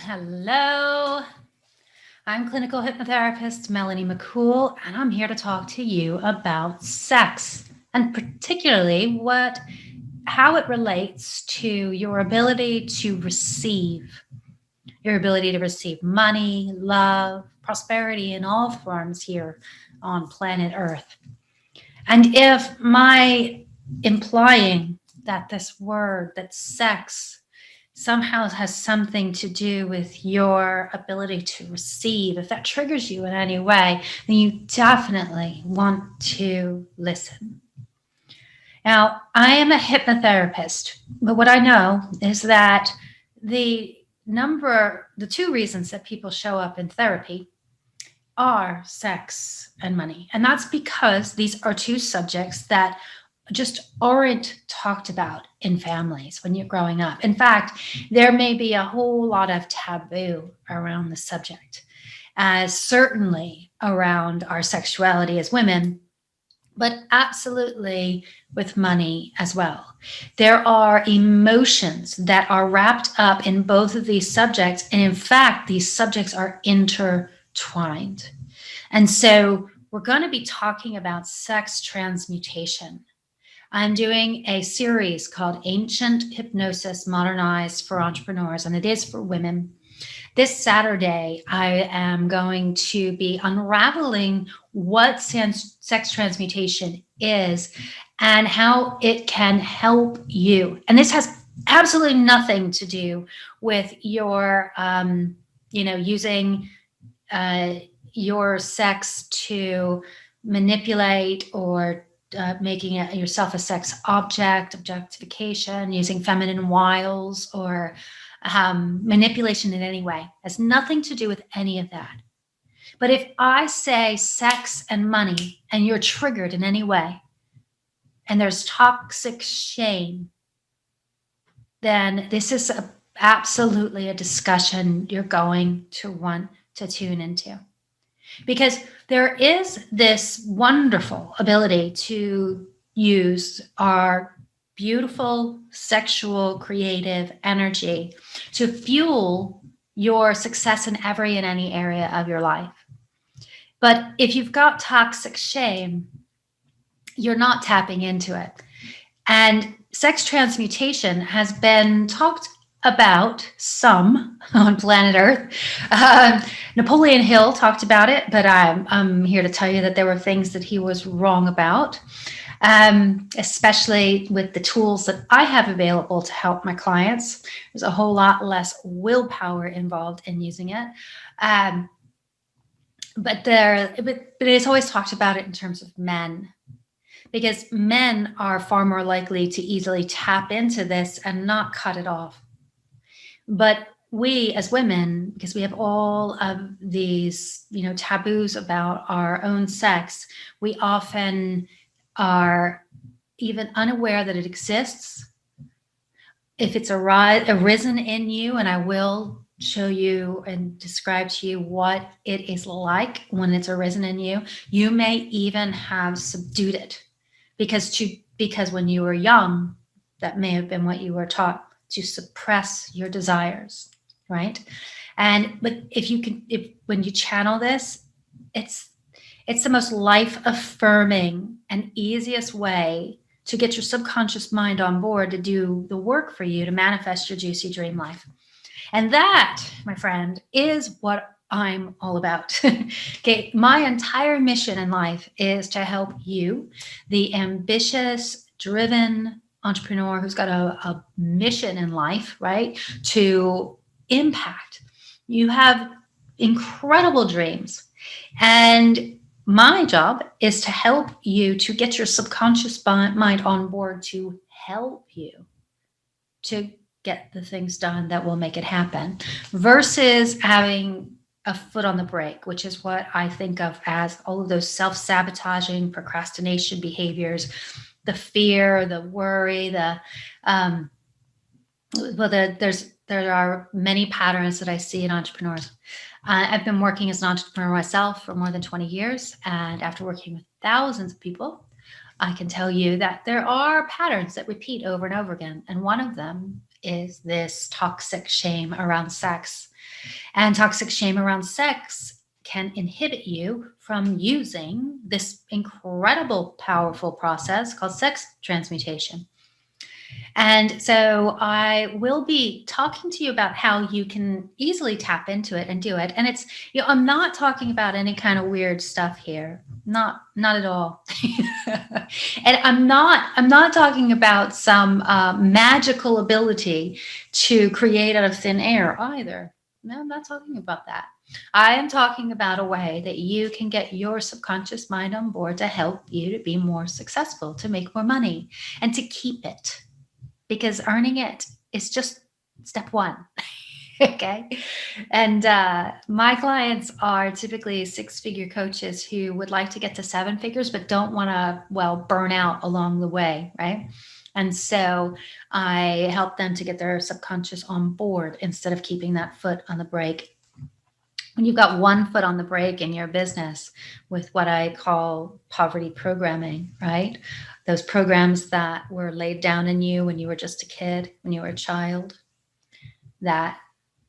Hello, I'm clinical hypnotherapist Melanie McCool, and I'm here to talk to you about sex and particularly how it relates to your ability to receive money, love, prosperity in all forms here on planet Earth. And if my implying that this word, that sex, somehow has something to do with your ability to receive, if that triggers you in any way, then you definitely want to listen. Now, I am a hypnotherapist, but what I know is that the two reasons that people show up in therapy are sex and money. And that's because these are two subjects that just aren't talked about in families when you're growing up. In fact, there may be a whole lot of taboo around the subject, certainly around our sexuality as women, but absolutely with money as well. There are emotions that are wrapped up in both of these subjects. And in fact, these subjects are intertwined. And so we're going to be talking about sex transmutation. I'm doing a series called Ancient Hypnosis Modernized for Entrepreneurs, and it is for women. This Saturday, I am going to be unraveling what sex transmutation is and how it can help you. And this has absolutely nothing to do with your, using your sex to manipulate or making yourself a sex objectification, using feminine wiles or manipulation in any way. It has nothing to do with any of that. But if I say sex and money and you're triggered in any way, and there's toxic shame, then this is absolutely a discussion you're going to want to tune into. Because there is this wonderful ability to use our beautiful sexual creative energy to fuel your success in every and any area of your life. But if you've got toxic shame, you're not tapping into it. And sex transmutation has been talked about some on planet Earth. Napoleon Hill talked about it, but I'm here to tell you that there were things that he was wrong about, especially with the tools that I have available to help my clients. There's a whole lot less willpower involved in using it. But it's always talked about it in terms of men, because men are far more likely to easily tap into this and not cut it off. But we as women, because we have all of these, taboos about our own sex, we often are even unaware that it exists. If it's arisen in you, and I will show you and describe to you what it is like when it's arisen in you, you may even have subdued it because when you were young, that may have been what you were taught, to suppress your desires, right? But when you channel this, it's the most life affirming and easiest way to get your subconscious mind on board to do the work for you to manifest your juicy dream life. And that, my friend, is what I'm all about. Okay, my entire mission in life is to help you, the ambitious, driven entrepreneur who's got a mission in life, right, to impact. You have incredible dreams. And my job is to help you to get your subconscious mind on board to help you to get the things done that will make it happen, versus having a foot on the brake, which is what I think of as all of those self-sabotaging procrastination behaviors, the fear, the worry, there are many patterns that I see in entrepreneurs. I've been working as an entrepreneur myself for more than 20 years. And after working with thousands of people, I can tell you that there are patterns that repeat over and over again. And one of them is this toxic shame around sex. And toxic shame around sex can inhibit you from using this incredible, powerful process called sex transmutation. And so I will be talking to you about how you can easily tap into it and do it. And it's, I'm not talking about any kind of weird stuff here. Not at all. And I'm not talking about some magical ability to create out of thin air either. No, I'm not talking about that. I am talking about a way that you can get your subconscious mind on board to help you to be more successful, to make more money, and to keep it. Because earning it is just step one. Okay. And my clients are typically 6-figure coaches who would like to get to 7 figures, but don't want to, burn out along the way. Right. And so I help them to get their subconscious on board instead of keeping that foot on the brake. When you've got one foot on the brake in your business with what I call poverty programming, right? Those programs that were laid down in you when you were just a kid, when you were a child, that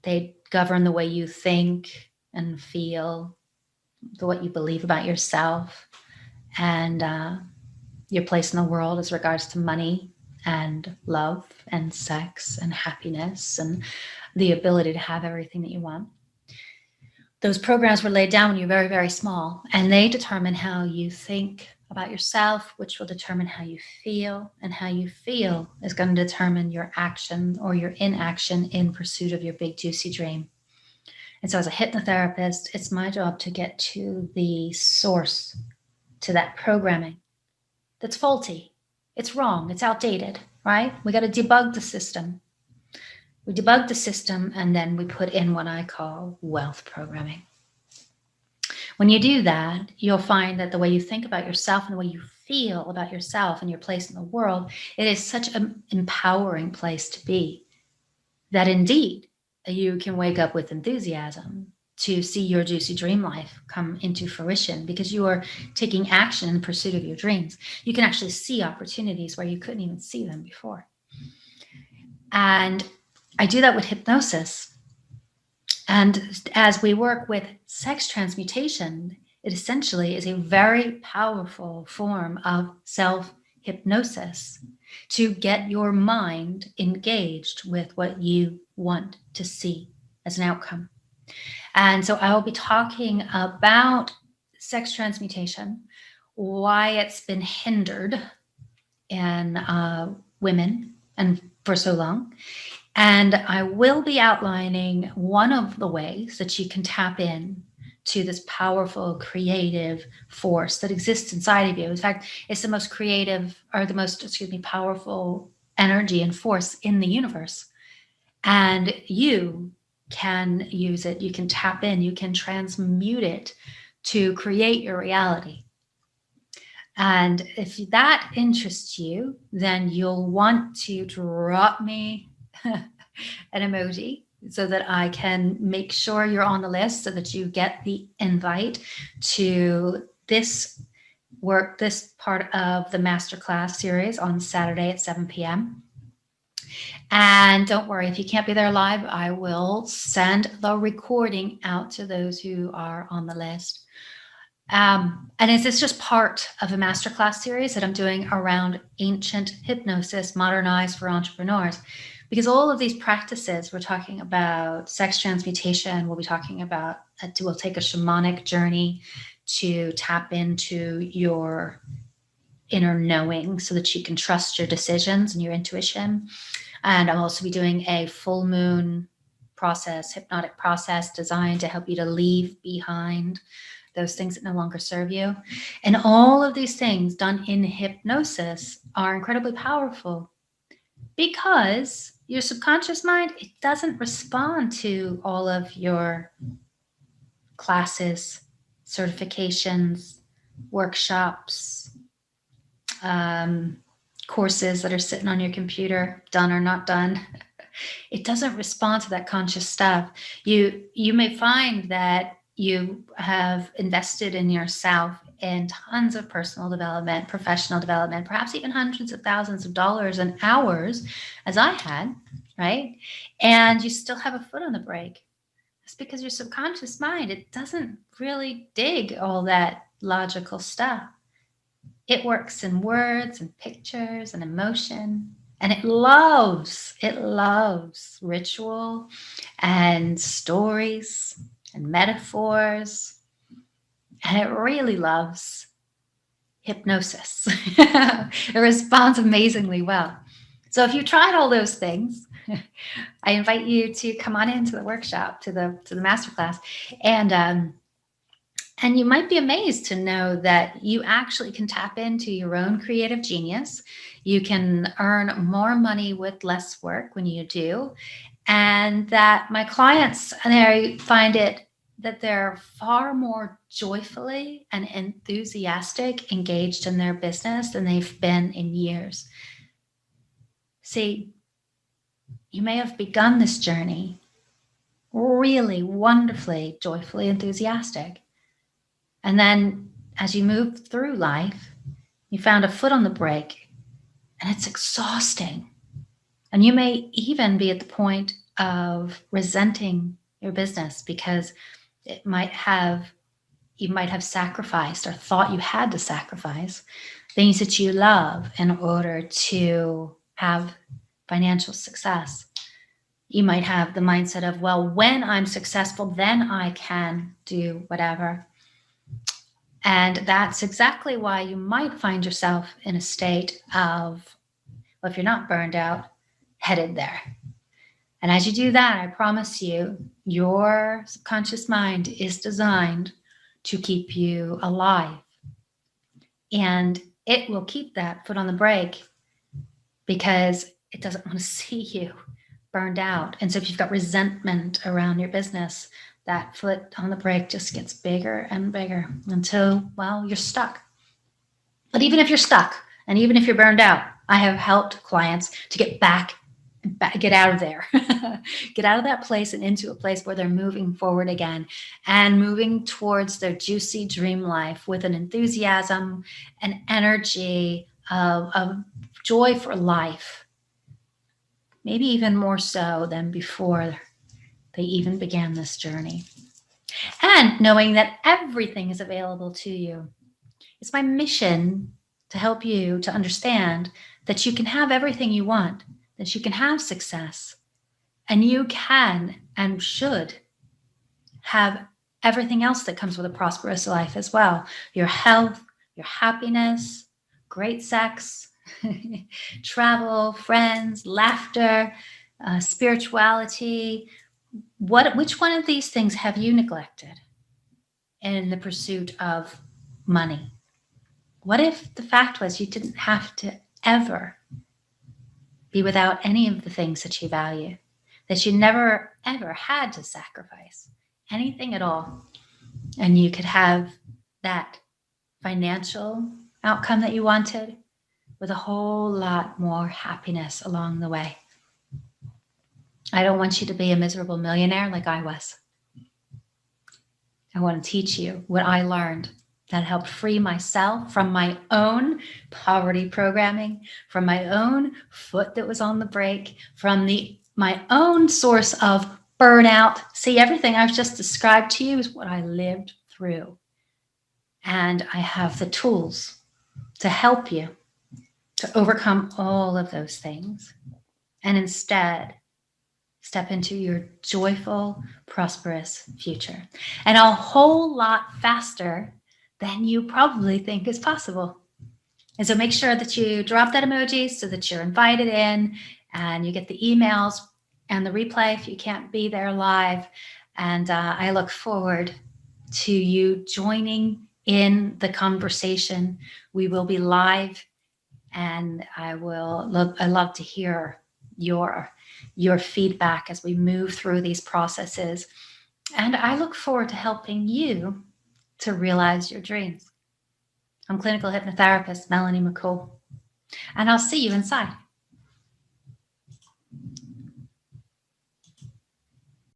they govern the way you think and feel, what you believe about yourself, and your place in the world as regards to money and love and sex and happiness and the ability to have everything that you want. Those programs were laid down when you're very, very small, and they determine how you think about yourself, which will determine how you feel, and how you feel is going to determine your action or your inaction in pursuit of your big, juicy dream. And so as a hypnotherapist, it's my job to get to the source to that programming that's faulty. It's wrong. It's outdated, right? We got to debug the system. We debug the system, and then we put in what I call wealth programming. When you do that, you'll find that the way you think about yourself and the way you feel about yourself and your place in the world, it is such an empowering place to be, that indeed you can wake up with enthusiasm to see your juicy dream life come into fruition because you are taking action in pursuit of your dreams. You can actually see opportunities where you couldn't even see them before. And I do that with hypnosis. And as we work with sex transmutation, it essentially is a very powerful form of self-hypnosis to get your mind engaged with what you want to see as an outcome. And so I will be talking about sex transmutation, why it's been hindered in women and for so long. And I will be outlining one of the ways that you can tap in to this powerful, creative force that exists inside of you. In fact, it's the most creative or the most, powerful energy and force in the universe. And you can use it. You can tap in. You can transmute it to create your reality. And if that interests you, then you'll want to drop me an emoji so that I can make sure you're on the list so that you get the invite to this work, this part of the masterclass series on Saturday at 7 p.m. And don't worry, if you can't be there live, I will send the recording out to those who are on the list. And it's just part of a masterclass series that I'm doing around ancient hypnosis, modernized for entrepreneurs. Because all of these practices, we're talking about sex transmutation, we'll be talking about, we'll take a shamanic journey to tap into your inner knowing so that you can trust your decisions and your intuition. And I'll also be doing a full moon process, hypnotic process designed to help you to leave behind those things that no longer serve you. And all of these things done in hypnosis are incredibly powerful because your subconscious mind, it doesn't respond to all of your classes, certifications, workshops, courses that are sitting on your computer, done or not done. It doesn't respond to that conscious stuff. You may find that you have invested in yourself in tons of personal development, professional development, perhaps even hundreds of thousands of dollars and hours, as I had. right? And you still have a foot on the brake. It's because your subconscious mind, it doesn't really dig all that logical stuff. It works in words and pictures and emotion, and it loves ritual and stories and metaphors, and it really loves hypnosis. It responds amazingly well. So if you tried all those things, I invite you to come on into the workshop, to the masterclass, and you might be amazed to know that you actually can tap into your own creative genius. You can earn more money with less work when you do. And that my clients, they find it that they're far more joyfully and enthusiastic engaged in their business than they've been in years. See, you may have begun this journey really wonderfully, joyfully enthusiastic. And then as you move through life, you found a foot on the brake, and it's exhausting. And you may even be at the point of resenting your business because you might have sacrificed or thought you had to sacrifice things that you love in order to have financial success. You might have the mindset of, well, when I'm successful, then I can do whatever. And that's exactly why you might find yourself in a state of, well, if you're not burned out, headed there. And as you do that, I promise you, your subconscious mind is designed to keep you alive. And it will keep that foot on the brake because it doesn't want to see you burned out. And so if you've got resentment around your business, that foot on the brake just gets bigger and bigger until, well, you're stuck. But even if you're stuck and even if you're burned out, I have helped clients to get out of there, get out of that place and into a place where they're moving forward again and moving towards their juicy dream life with an enthusiasm and energy of joy for life, maybe even more so than before they even began this journey. And knowing that everything is available to you. It's my mission to help you to understand that you can have everything you want, that you can have success, and you can and should have everything else that comes with a prosperous life as well. Your health, your happiness, great sex, travel, friends, laughter, spirituality. Which one of these things have you neglected in the pursuit of money? What if the fact was you didn't have to ever be without any of the things that you value, that you never, ever had to sacrifice anything at all, and you could have that financial outcome that you wanted with a whole lot more happiness along the way? I don't want you to be a miserable millionaire like I was. I want to teach you what I learned that helped free myself from my own poverty programming, from my own foot that was on the brake, from my own source of burnout. See, everything I've just described to you is what I lived through. And I have the tools to help you to overcome all of those things and instead step into your joyful, prosperous future, and a whole lot faster than you probably think is possible. And so make sure that you drop that emoji so that you're invited in and you get the emails and the replay if you can't be there live. And I look forward to you joining in the conversation. We will be live, and I love to hear your feedback as we move through these processes. And I look forward to helping you to realize your dreams. I'm clinical hypnotherapist Melanie McCool, and I'll see you inside.